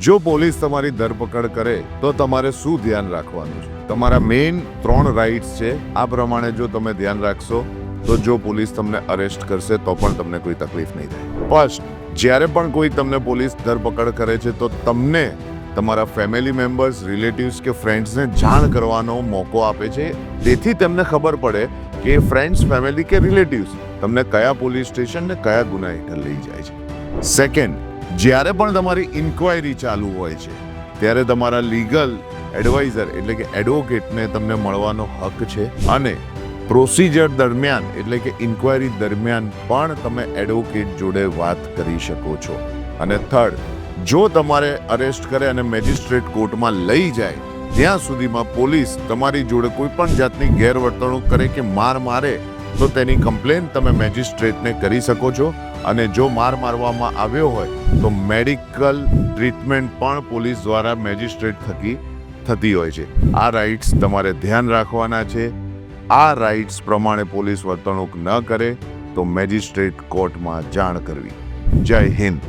જો પોલીસ તમારી ધરપકડ કરે તો તમારે શું ધ્યાન રાખવાનું છે? તમારા મેઇન 3 રાઇટ્સ છે. આ પ્રમાણે જો તમે ધ્યાન રાખશો તો જો પોલીસ તમને અરેસ્ટ કરશે તો પણ તમને કોઈ તકલીફ નહીં થાય. ફર્સ્ટ, જ્યારે પણ કોઈ તમને પોલીસ ધરપકડ કરે છે તો તમને તમારા ફેમિલી મેમ્બર્સ, રિલેટિવ્સ કે ફ્રેન્ડ્સને જાણ કરવાનો મોકો આપે છે. તેથી તેમને ખબર પડે કે ફ્રેન્ડ્સ, ફેમિલી કે રિલેટિવ્સ તમને કયા પોલીસ સ્ટેશન ને કયા ગુના હેઠળ લઈ જાય છે. સેકન્ડ, જ્યારે પણ તમારી ઇન્ક્વાયરી ચાલુ હોય છે ત્યારે તમારા લીગલ એડવાઇઝર એટલે કે એડવોકેટને તમને મળવાનો હક છે. અને પ્રોસિજર દરમિયાન એટલે કે ઇન્ક્વાયરી દરમિયાન પણ તમે એડવોકેટ જોડે વાત કરી શકો છો. અને થર્ડ, જો તમારે અરેસ્ટ કરે અને મેજિસ્ટ્રેટ કોર્ટમાં લઈ જાય ત્યાં સુધીમાં પોલીસ તમારી જોડે કોઈ પણ જાતની ગેરવર્તણૂક કરે કે માર મારે તો તેની કમ્પ્લેન તમે મેજિસ્ટ્રેટને કરી શકો છો. અને જો માર મારવામાં આવ્યો હોય તો મેડિકલ ટ્રીટમેન્ટ પણ પોલીસ દ્વારા મેજિસ્ટ્રેટ થકી થતી હોય છે. આ રાઇટ્સ તમારે ધ્યાન રાખવાના છે. આ રાઇટ્સ પ્રમાણે પોલીસ વર્તણૂક ન કરે તો મેજિસ્ટ્રેટ કોર્ટમાં જાણ કરવી. જય હિન્દ.